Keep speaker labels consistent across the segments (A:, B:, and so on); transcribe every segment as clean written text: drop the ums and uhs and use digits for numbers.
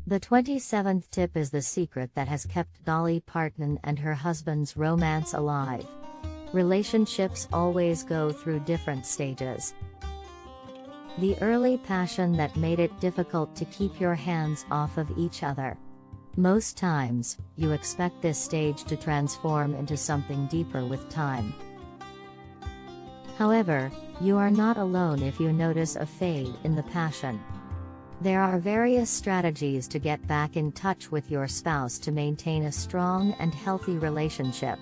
A: The 27th tip is the secret that has kept Dolly Parton and her husband's romance alive. Relationships always go through different stages. The early passion that made it difficult to keep your hands off of each other. Most times, you expect this stage to transform into something deeper with time. However, you are not alone if you notice a fade in the passion. There are various strategies to get back in touch with your spouse to maintain a strong and healthy relationship.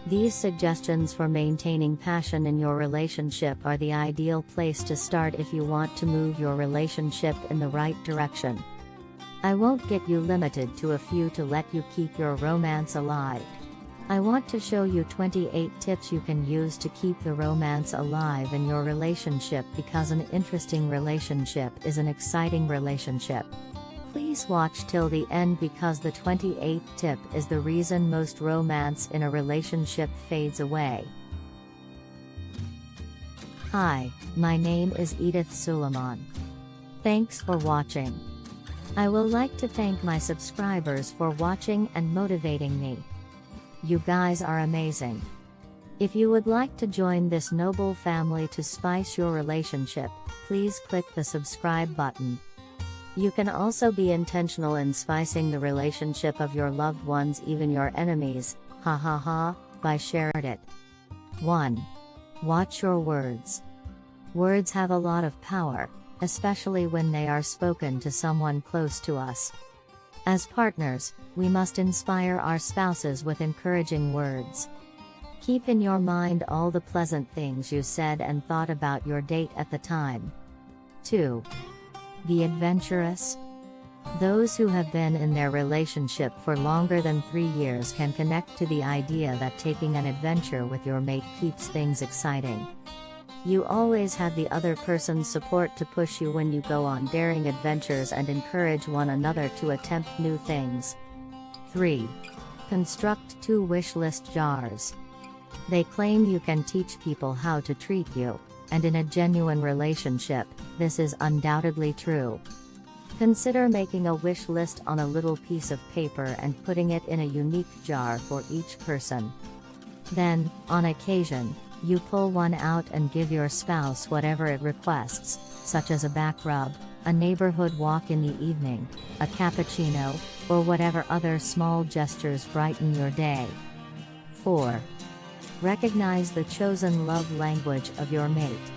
A: These suggestions for maintaining passion in your relationship are the ideal place to start if you want to move your relationship in the right direction. I won't get you limited to a few to let you keep your romance alive. I want to show you 28 tips you can use to keep the romance alive in your relationship, because an interesting relationship is an exciting relationship. Please watch till the end, because the 28th tip is the reason most romance in a relationship fades away. Hi, my name is Edith Suleiman. Thanks for watching. I would like to thank my subscribers for watching and motivating me. You guys are amazing. If you would like to join this noble family to spice your relationship, please click the subscribe button. You can also be intentional in spicing the relationship of your loved ones, even your enemies, by sharing it. 1. Watch your words. Words have a lot of power, especially when they are spoken to someone close to us. As partners, we must inspire our spouses with encouraging words. Keep in your mind all the pleasant things you said and thought about your date at the time. 2. Be adventurous. Those who have been in their relationship for longer than 3 years can connect to the idea that taking an adventure with your mate keeps things exciting. You always have the other person's support to push you when you go on daring adventures and encourage one another to attempt new things. 3. Construct 2 wish list jars. They claim you can teach people how to treat you, and in a genuine relationship, this is undoubtedly true. Consider making a wish list on a little piece of paper and putting it in a unique jar for each person. Then, on occasion, you pull one out and give your spouse whatever it requests, such as a back rub, a neighborhood walk in the evening, a cappuccino, or whatever other small gestures brighten your day. 4. Recognize the chosen love language of your mate.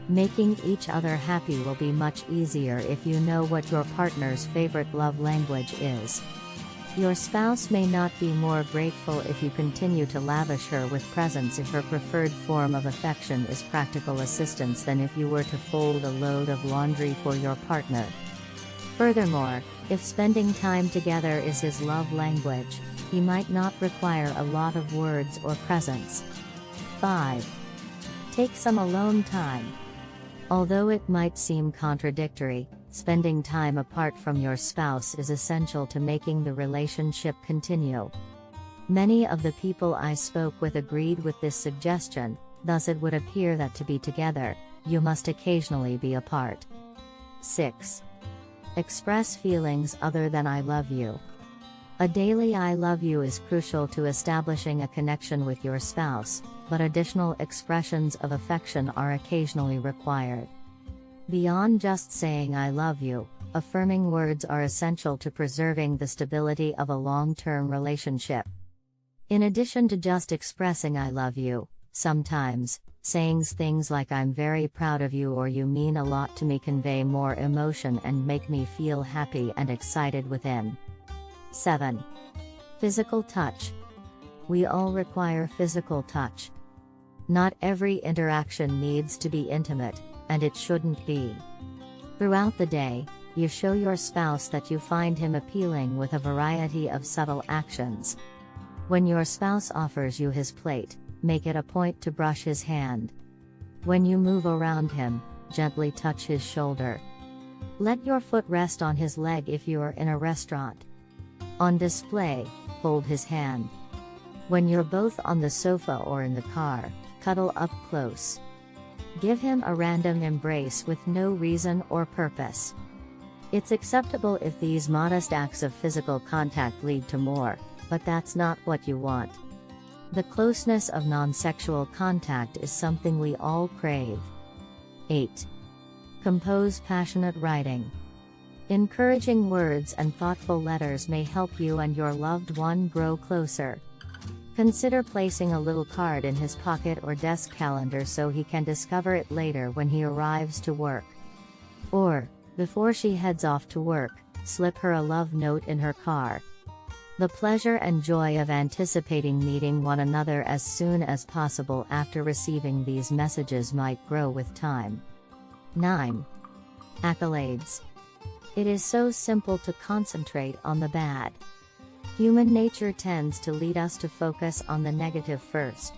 A: Making each other happy will be much easier if you know what your partner's favorite love language is. Your spouse may not be more grateful if you continue to lavish her with presents if her preferred form of affection is practical assistance than if you were to fold a load of laundry for your partner. Furthermore, if spending time together is his love language, he might not require a lot of words or presents. 5. Take some alone time. Although it might seem contradictory, spending time apart from your spouse is essential to making the relationship continue. Many of the people I spoke with agreed with this suggestion, thus it would appear that to be together, you must occasionally be apart. 6. Express feelings other than I love you. A daily I love you is crucial to establishing a connection with your spouse, but additional expressions of affection are occasionally required. Beyond just saying I love you, affirming words are essential to preserving the stability of a long-term relationship. In addition to just expressing I love you, sometimes, saying things like I'm very proud of you or you mean a lot to me convey more emotion and make me feel happy and excited within. 7. Physical touch. We all require physical touch. Not every interaction needs to be intimate, and it shouldn't be. Throughout the day, you show your spouse that you find him appealing with a variety of subtle actions. When your spouse offers you his plate, make it a point to brush his hand. When you move around him, gently touch his shoulder. Let your foot rest on his leg if you are in a restaurant. On display, hold his hand. When you're both on the sofa or in the car, cuddle up close. Give him a random embrace with no reason or purpose. It's acceptable if these modest acts of physical contact lead to more, but that's not what you want. The closeness of non-sexual contact is something we all crave. 8. Compose passionate writing. Encouraging words and thoughtful letters may help you and your loved one grow closer. Consider placing a little card in his pocket or desk calendar so he can discover it later when he arrives to work. Or, before she heads off to work, slip her a love note in her car. The pleasure and joy of anticipating meeting one another as soon as possible after receiving these messages might grow with time. 9. Accolades. It is so simple to concentrate on the bad. Human nature tends to lead us to focus on the negative first.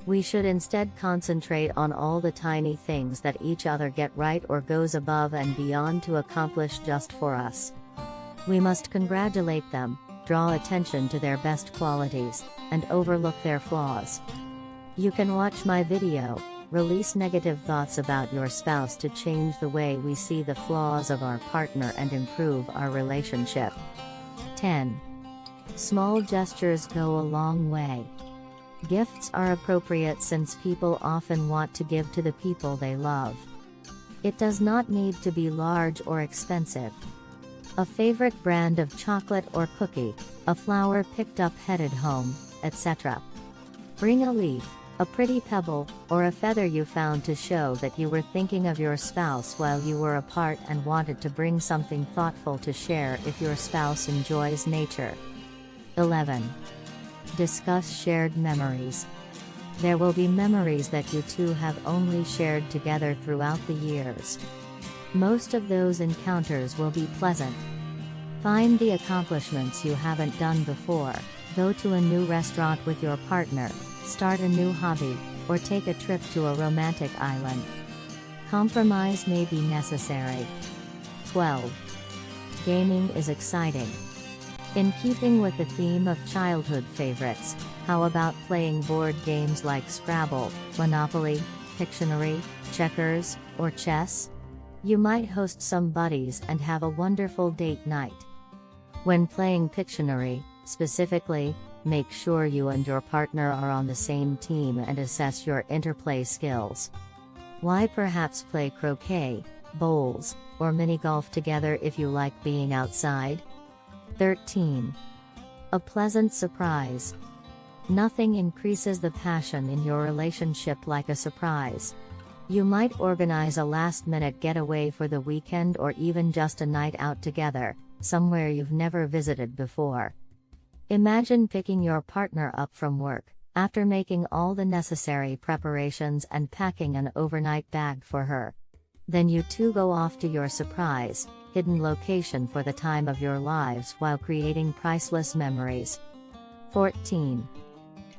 A: We should instead concentrate on all the tiny things that each other get right or goes above and beyond to accomplish just for us. We must congratulate them, draw attention to their best qualities, and overlook their flaws. You can watch my video, Release Negative Thoughts About Your Spouse to Change the Way We See the Flaws of Our Partner and Improve Our Relationship. 10. Small gestures go a long way. Gifts are appropriate since people often want to give to the people they love. It does not need to be large or expensive. A favorite brand of chocolate or cookie, a flower picked up headed home, etc. Bring a leaf, a pretty pebble, or a feather you found to show that you were thinking of your spouse while you were apart and wanted to bring something thoughtful to share if your spouse enjoys nature. 11. Discuss shared memories. There will be memories that you two have only shared together throughout the years. Most of those encounters will be pleasant. Find the accomplishments you haven't done before, go to a new restaurant with your partner, start a new hobby, or take a trip to a romantic island. Compromise may be necessary. 12. Gaming is exciting. In keeping with the theme of childhood favorites, how about playing board games like Scrabble, Monopoly, Pictionary, checkers, or chess? You might host some buddies and have a wonderful date night. When playing Pictionary, specifically, make sure you and your partner are on the same team and assess your interplay skills. Why perhaps play croquet, bowls, or mini golf together if you like being outside? 13. A pleasant surprise. Nothing increases the passion in your relationship like a surprise. You might organize a last-minute getaway for the weekend or even just a night out together, somewhere you've never visited before. Imagine picking your partner up from work, after making all the necessary preparations and packing an overnight bag for her. Then you two go off to your surprise, hidden location for the time of your lives while creating priceless memories. 14.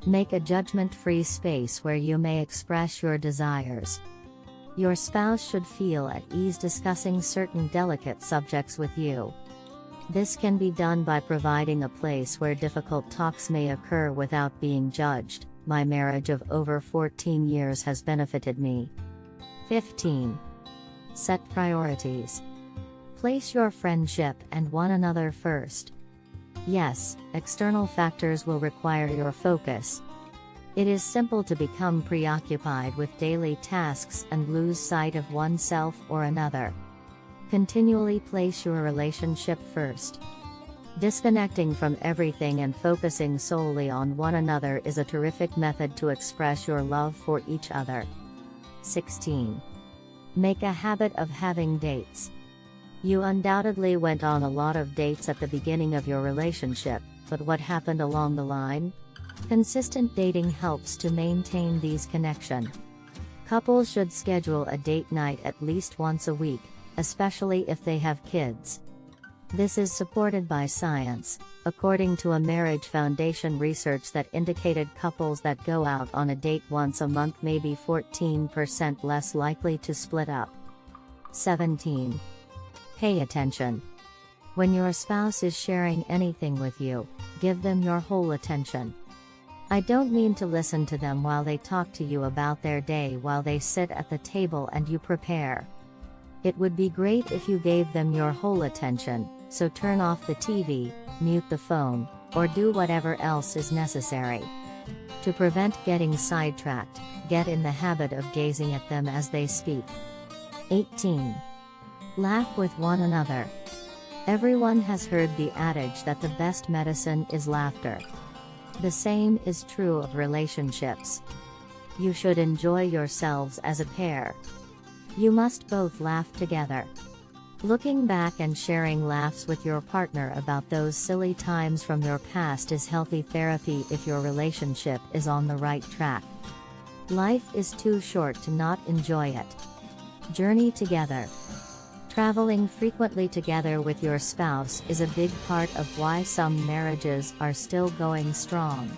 A: Make a judgment-free space where you may express your desires. Your spouse should feel at ease discussing certain delicate subjects with you. This can be done by providing a place where difficult talks may occur without being judged. My marriage of over 14 years has benefited me. 15. Set priorities. Place your friendship and one another first. Yes, external factors will require your focus. It is simple to become preoccupied with daily tasks and lose sight of oneself or another. Continually place your relationship first. Disconnecting from everything and focusing solely on one another is a terrific method to express your love for each other. 16. Make a habit of having dates. You undoubtedly went on a lot of dates at the beginning of your relationship, but what happened along the line? Consistent dating helps to maintain these connections. Couples should schedule a date night at least once a week, especially if they have kids. This is supported by science, according to a Marriage Foundation research that indicated couples that go out on a date once a month may be 14% less likely to split up. 17. Pay attention. When your spouse is sharing anything with you, give them your whole attention. I don't mean to listen to them while they talk to you about their day while they sit at the table and you prepare. It would be great if you gave them your whole attention, so turn off the TV, mute the phone, or do whatever else is necessary. To prevent getting sidetracked, get in the habit of gazing at them as they speak. 18. Laugh with one another. Everyone has heard the adage that the best medicine is laughter. The same is true of relationships. You should enjoy yourselves as a pair. You must both laugh together. Looking back and sharing laughs with your partner about those silly times from your past is healthy therapy if your relationship is on the right track. Life is too short to not enjoy it. Journey together. Traveling frequently together with your spouse is a big part of why some marriages are still going strong.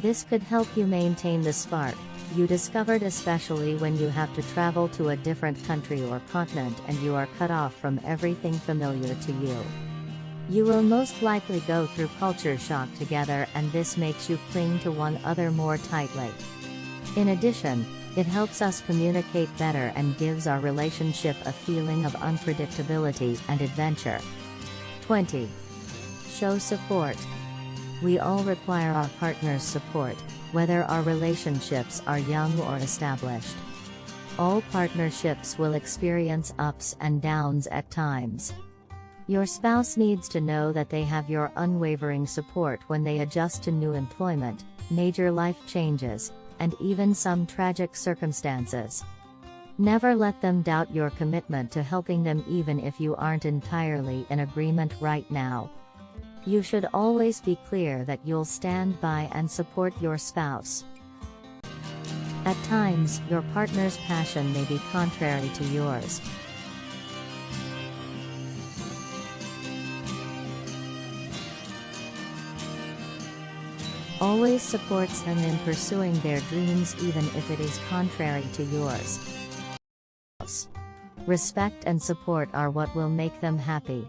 A: This could help you maintain the spark you discovered, especially when you have to travel to a different country or continent and you are cut off from everything familiar to you. You will most likely go through culture shock together, and this makes you cling to one another more tightly. In addition, it helps us communicate better and gives our relationship a feeling of unpredictability and adventure. 20. Show support. We all require our partner's support, whether our relationships are young or established. All partnerships will experience ups and downs at times. Your spouse needs to know that they have your unwavering support when they adjust to new employment, major life changes, and even some tragic circumstances. Never let them doubt your commitment to helping them, even if you aren't entirely in agreement right now. You should always be clear that you'll stand by and support your spouse. At times, your partner's passion may be contrary to yours. Always supports them in pursuing their dreams, even if it is contrary to yours. Respect and support are what will make them happy.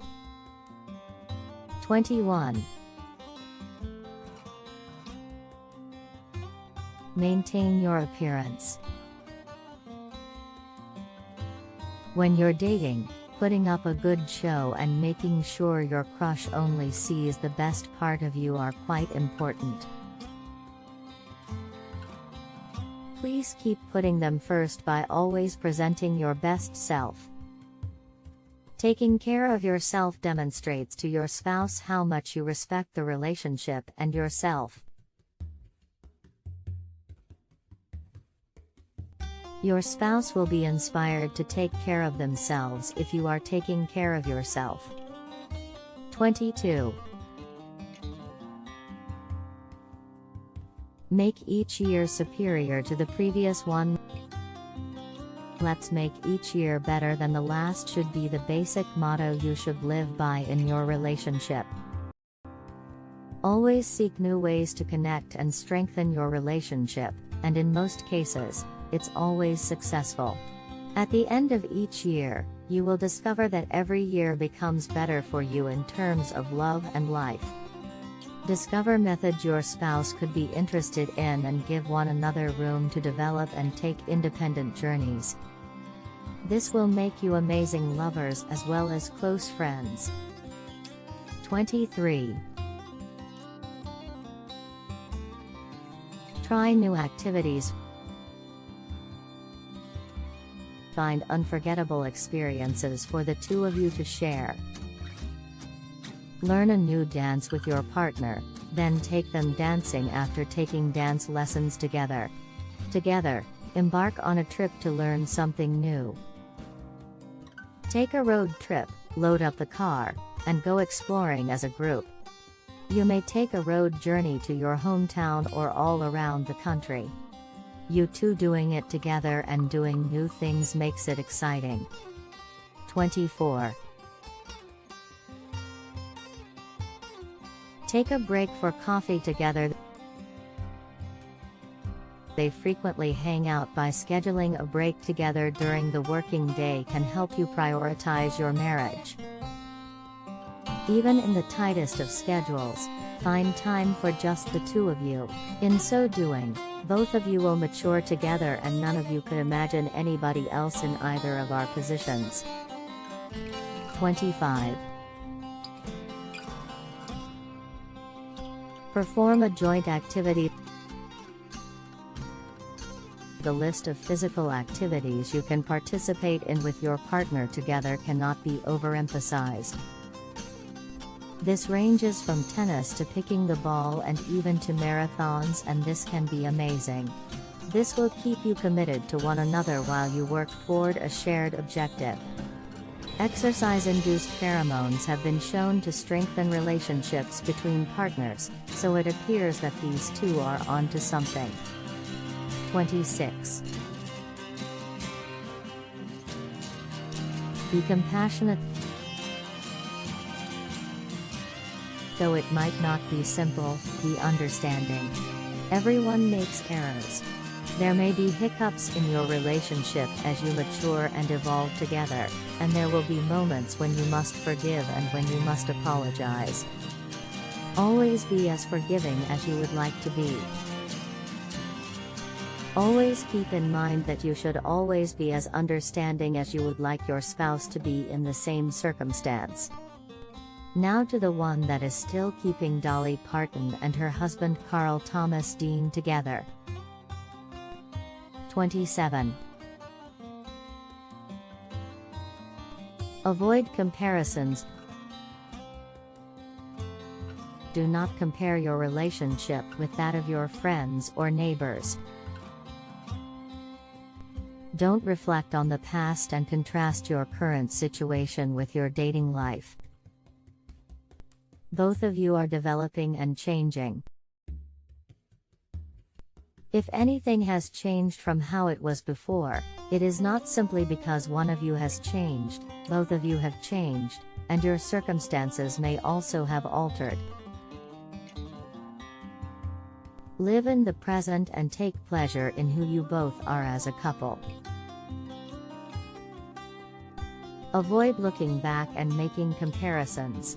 A: 21. Maintain your appearance. When you're dating, putting up a good show and making sure your crush only sees the best part of you are quite important. Please keep putting them first by always presenting your best self. Taking care of yourself demonstrates to your spouse how much you respect the relationship and yourself. Your spouse will be inspired to take care of themselves if you are taking care of yourself. 22. Make each year superior to the previous one. Let's make each year better than the last should be the basic motto you should live by in your relationship. Always seek new ways to connect and strengthen your relationship, and in most cases, it's always successful. At the end of each year, you will discover that every year becomes better for you in terms of love and life. Discover methods your spouse could be interested in and give one another room to develop and take independent journeys. This will make you amazing lovers as well as close friends. 23. Try new activities. Find unforgettable experiences for the two of you to share. Learn a new dance with your partner, then take them dancing after taking dance lessons together. Together, embark on a trip to learn something new. Take a road trip, load up the car, and go exploring as a group. You may take a road journey to your hometown or all around the country. You two doing it together and doing new things makes it exciting. 24. Take a break for coffee together. They frequently hang out. By scheduling a break together during the working day can help you prioritize your marriage. Even in the tightest of schedules, Find time for just the two of you. In so doing, both of you will mature together and none of you could imagine anybody else in either of our positions. 25. Perform a joint activity. The list of physical activities you can participate in with your partner together cannot be overemphasized. This ranges from tennis to picking the ball and even to marathons, and this can be amazing. This will keep you committed to one another while you work toward a shared objective. Exercise-induced pheromones have been shown to strengthen relationships between partners, so it appears that these two are onto something. 26. Be compassionate. Though it might not be simple, be understanding. Everyone makes errors. There may be hiccups in your relationship as you mature and evolve together, and there will be moments when you must forgive and when you must apologize. Always be as forgiving as you would like to be. Always keep in mind that you should always be as understanding as you would like your spouse to be in the same circumstance. Now to the one that is still keeping Dolly Parton and her husband Carl Thomas Dean together. 27. Avoid comparisons. Do not compare your relationship with that of your friends or neighbors. Don't reflect on the past and contrast your current situation with your dating life. Both of you are developing and changing. If anything has changed from how it was before, it is not simply because one of you has changed, both of you have changed, and your circumstances may also have altered. Live in the present and take pleasure in who you both are as a couple. Avoid looking back and making comparisons.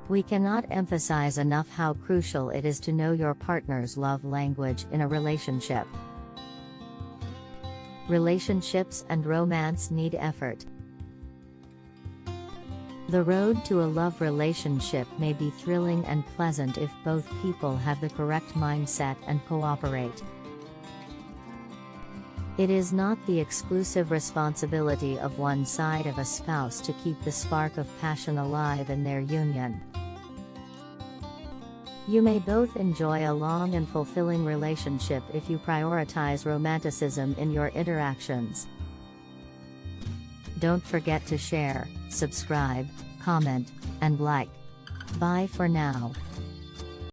A: We cannot emphasize enough how crucial it is to know your partner's love language in a relationship. Relationships and romance need effort. The road to a love relationship may be thrilling and pleasant if both people have the correct mindset and cooperate. It is not the exclusive responsibility of one side of a spouse to keep the spark of passion alive in their union. You may both enjoy a long and fulfilling relationship if you prioritize romanticism in your interactions. Don't forget to share, subscribe, comment, and like. Bye for now.